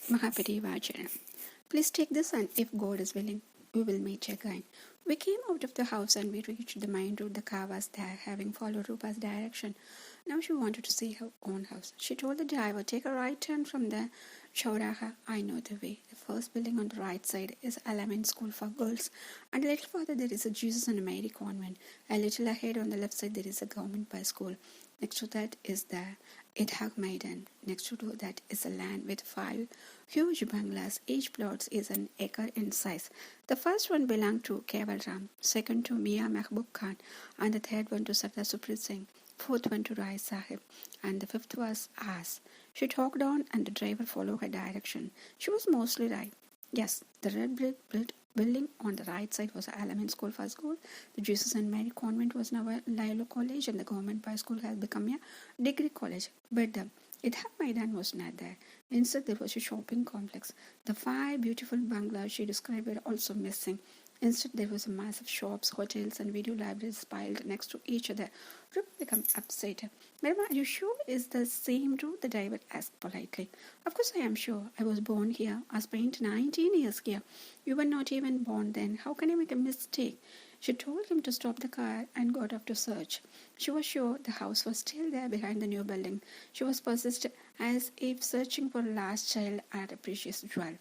Mahapati Vacharan. Please take this, and if God is willing, we will meet again. We came out of the house and we reached the main road. The car was there, having followed Rupa's direction. Now she wanted to see her own house. She told the driver, take a right turn from the Chauraha. I know the way. The first building on the right side is Alamein School for Girls, and a little further there is a Jesus and Mary convent. A little ahead on the left side there is a government boys school. Next to that is the Idhag Maidan. Next to that is a land with 5 huge bungalows. Each plot is an acre in size. The first one belonged to Keval Ram, second to Mia Mehboob Khan, and the third one to Sardar Suprit Singh, fourth one to Rai Sahib, and the fifth was ours. She talked on and the driver followed her direction. She was mostly right. Yes, the red brick building on the right side was Alamein School for School. The Jesus and Mary Convent was now a Lilo College, and the government boys school has become a degree college. But the Idhag Maidan was not there. Instead, there was a shopping complex. The 5 beautiful bungalows she described were also missing. Instead, there was a mass of shops, hotels, and video libraries piled next to each other. Rup became upset. Mama, are you sure it's the same route? The driver asked politely. Of course I am sure. I was born here. I spent 19 years here. You were not even born then. How can I make a mistake? She told him to stop the car and got up to search. She was sure the house was still there behind the new building. She was persistent, as if searching for a last child or a precious jewel.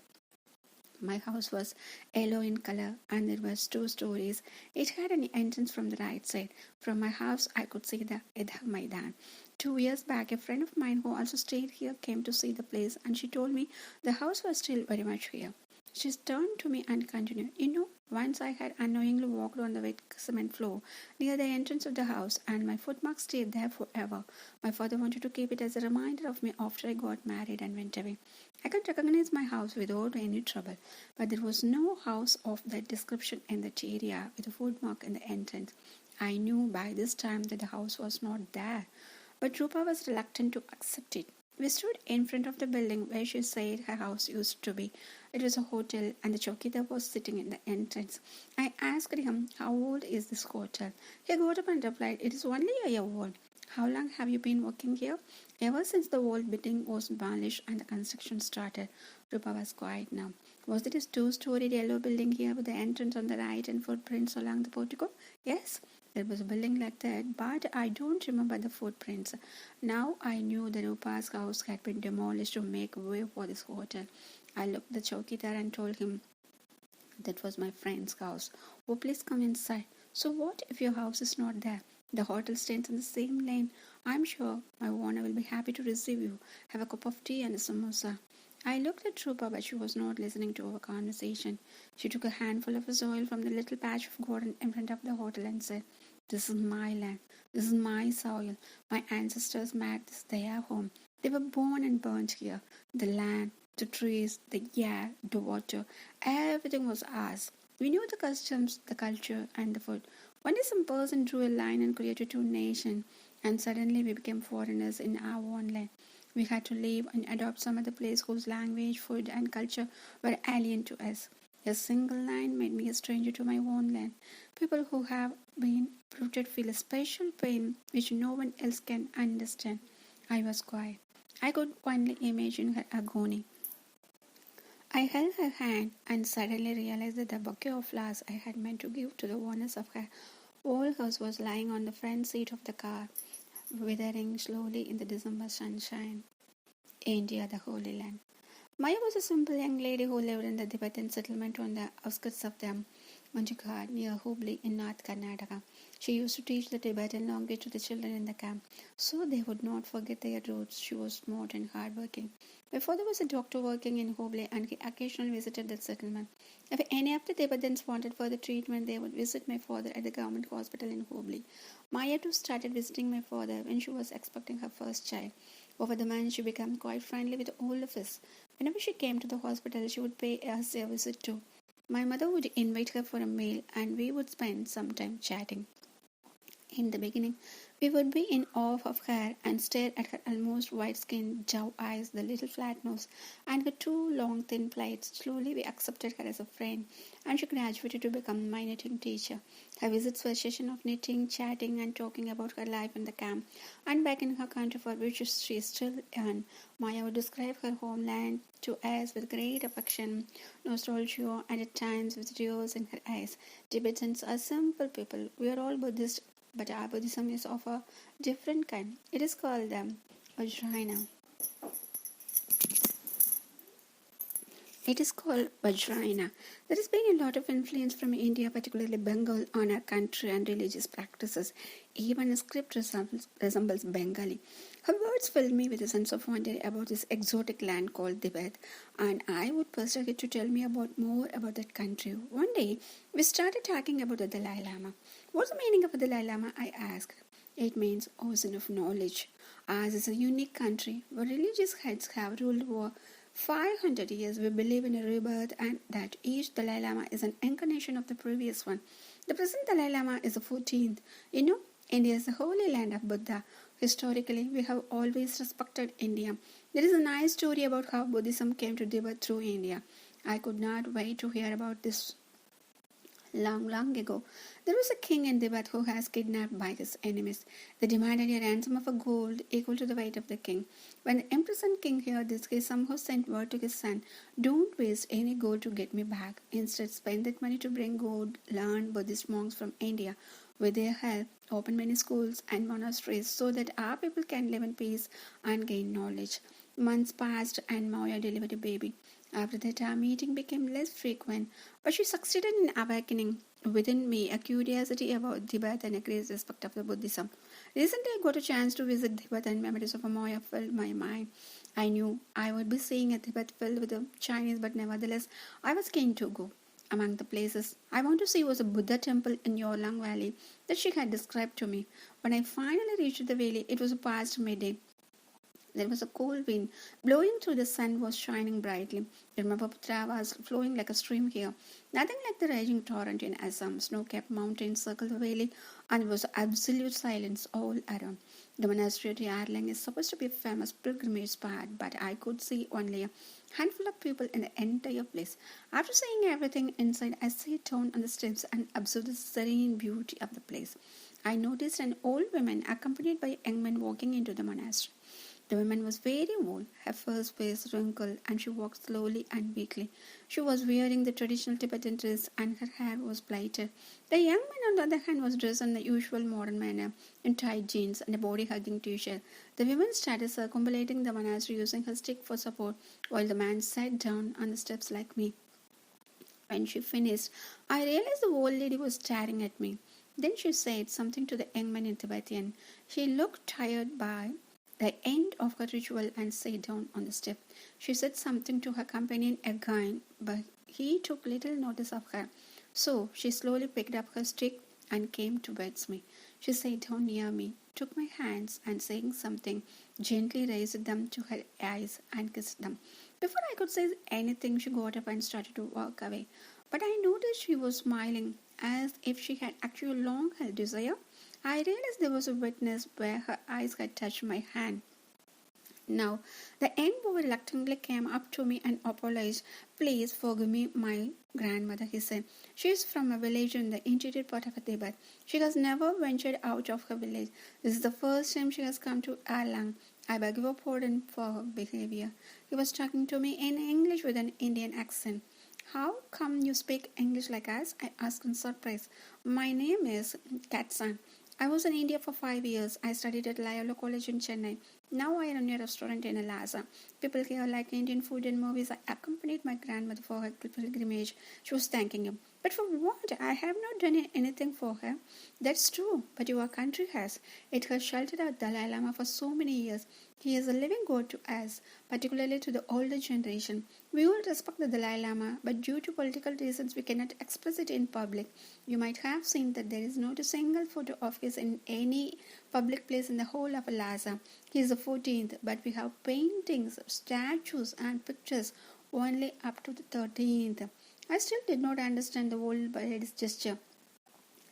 My house was yellow in color and there was 2 stories. It had an entrance from the right side. From my house, I could see the Idhag Maidan. 2 years back, a friend of mine who also stayed here came to see the place, and she told me the house was still very much here. She turned to me and continued, once I had unknowingly walked on the wet cement floor near the entrance of the house, and my footmarks stayed there forever. My father wanted to keep it as a reminder of me after I got married and went away. I could recognize my house without any trouble, but there was no house of that description in that area with a footmark in the entrance. I knew by this time that the house was not there, but Rupa was reluctant to accept it. We stood in front of the building where she said her house used to be. It was a hotel, and the chowkidar was sitting in the entrance. I asked him, how old is this hotel? He got up and replied, it is only a year old. How long have you been working here? Ever since the old building was demolished and the construction started. Rupa was quiet now. Was it a 2-storied yellow building here with the entrance on the right and footprints along the portico? Yes, there was a building like that, but I don't remember the footprints. Now I knew that Rupa's house had been demolished to make way for this hotel. I looked at the chowkidar and told him that was my friend's house. Oh, please come inside. So what if your house is not there? The hotel stands in the same lane. I'm sure my owner will be happy to receive you. Have a cup of tea and a samosa. I looked at Rupa, but she was not listening to our conversation. She took a handful of soil from the little patch of garden in front of the hotel and said, this is my land. This is my soil. My ancestors made this their home. They were born and burnt here. The land, the trees, the air, the water, everything was ours. We knew the customs, the culture, and the food. One day some person drew a line and created 2 nations, and suddenly we became foreigners in our own land. We had to leave and adopt some other place whose language, food, and culture were alien to us. A single line made me a stranger to my own land. People who have been rooted feel a special pain which no one else can understand. I was quiet. I could only imagine her agony. I held her hand and suddenly realized that the bouquet of flowers I had meant to give to the owners of her old house was lying on the front seat of the car, withering slowly in the December sunshine. India, the Holy Land. Maya was a simple young lady who lived in the Tibetan settlement on the outskirts of the Manjughat near Hubli in North Karnataka. She used to teach the Tibetan language to the children in the camp, so they would not forget their roots. She was smart and hardworking. My father was a doctor working in Hubli, and he occasionally visited that settlement. If any of the Tibetans wanted further treatment, they would visit my father at the government hospital in Hubli. Maya too started visiting my father when she was expecting her first child. Over the months, she became quite friendly with all of us. Whenever she came to the hospital, she would pay us a visit too. My mother would invite her for a meal, and we would spend some time chatting. In the beginning, We would be in awe of her and stare at her almost white-skinned doe eyes, the little flat nose, and her two long thin plaits. Slowly we accepted her as a friend, and she graduated to become my knitting teacher. Her visits were a session of knitting, chatting, and talking about her life in the camp, and back in her country for which she is still yearned. Maya would describe her homeland to us with great affection, nostalgia, and at times with tears in her eyes. Tibetans are simple people. We are all Buddhist, but our Buddhism is of a different kind. It is called Vajrayana. It is called Vajrayana. There has been a lot of influence from India, particularly Bengal, on our country and religious practices. Even the script resembles Bengali. Her words filled me with a sense of wonder about this exotic land called Tibet, and I would pursue her to tell me more about that country. One day, we started talking about the Dalai Lama. What's the meaning of the Dalai Lama? I asked. It means ocean of knowledge. Ours is a unique country where religious heads have ruled for 500 years. We believe in a rebirth and that each Dalai Lama is an incarnation of the previous one. The present Dalai Lama is the 14th. India is the holy land of Buddha. Historically, we have always respected India. There is a nice story about how Buddhism came to Tibet through India. I could not wait to hear about this. Long ago, there was a king in Tibet who was kidnapped by his enemies. They demanded a ransom of gold equal to the weight of the king. When the imprisoned king heard this, he somehow sent word to his son, "Don't waste any gold to get me back. Instead, spend that money to bring gold, learn Buddhist monks from India. With their help, open many schools and monasteries so that our people can live in peace and gain knowledge." Months passed and Maya delivered a baby. After that, our meeting became less frequent, but she succeeded in awakening within me a curiosity about Tibet and a great respect of the Buddhism. Recently, I got a chance to visit Tibet, and memories of Maya filled my mind. I knew I would be seeing a Tibet filled with the Chinese, but nevertheless, I was keen to go. Among the places I want to see was a Buddha temple in Yorlang Valley that she had described to me. When I finally reached the valley, it was past midday. There was a cold wind blowing through, the sun was shining brightly. The Brahmaputra was flowing like a stream here. Nothing like the raging torrent in Assam. Snow-capped mountains circled the valley, and there was absolute silence all around. The monastery at Yarlang is supposed to be a famous pilgrimage spot, but I could see only a handful of people in the entire place. After seeing everything inside, I sat down on the steps and observed the serene beauty of the place. I noticed an old woman accompanied by young men walking into the monastery. The woman was very old, her face wrinkled, and she walked slowly and weakly. She was wearing the traditional Tibetan dress, and her hair was plaited. The young man, on the other hand, was dressed in the usual modern manner, in tight jeans and a body-hugging t-shirt. The woman started circumambulating the monastery using her stick for support, while the man sat down on the steps like me. When she finished, I realized the old lady was staring at me. Then she said something to the young man in Tibetan. She looked tired by the end of her ritual and sat down on the step. She said something to her companion again, but he took little notice of her. So she slowly picked up her stick and came towards me. She sat down near me, took my hands, and saying something, gently raised them to her eyes and kissed them. Before I could say anything, she got up and started to walk away. But I noticed she was smiling, as if she had actually long held desire. I realized there was a witness where her eyes had touched my hand. Now, the young boy reluctantly came up to me and apologized. "Please forgive me, my grandmother," he said. "She is from a village in the interior part of Tibet. She has never ventured out of her village. This is the first time she has come to Alang. I beg your pardon for her behavior." He was talking to me in English with an Indian accent. "How come you speak English like us?" I asked in surprise. "My name is Katsan. I was in India for 5 years. I studied at Loyola College in Chennai. Now I run a restaurant in Lhasa. People here like Indian food and movies. I accompanied my grandmother for her pilgrimage. She was thanking him. But for what? I have not done anything for her." "That's true, but your country has. It has sheltered our Dalai Lama for so many years. He is a living God to us, particularly to the older generation. We all respect the Dalai Lama, but due to political reasons, we cannot express it in public. You might have seen that there is not a single photo of his in any public place in the whole of Lhasa. He is the 14th, but we have paintings, statues, and pictures only up to the 13th. I still did not understand the old lady's gesture.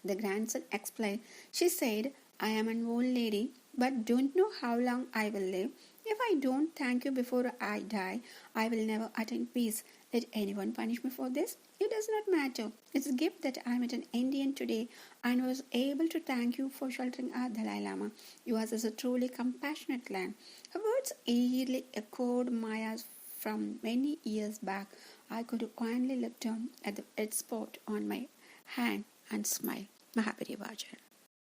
The grandson explained. She said, I am an old lady, but don't know how long I will live. If I don't thank you before I die, I will never attain peace. Let anyone punish me for this? It does not matter. It's a gift that I met an Indian today and was able to thank you for sheltering our Dalai Lama. Yours is a truly compassionate land. Her words eerily echoed Maya's from many years back. I could only look down at the red spot on my hand and smile. Mahabari Vajan.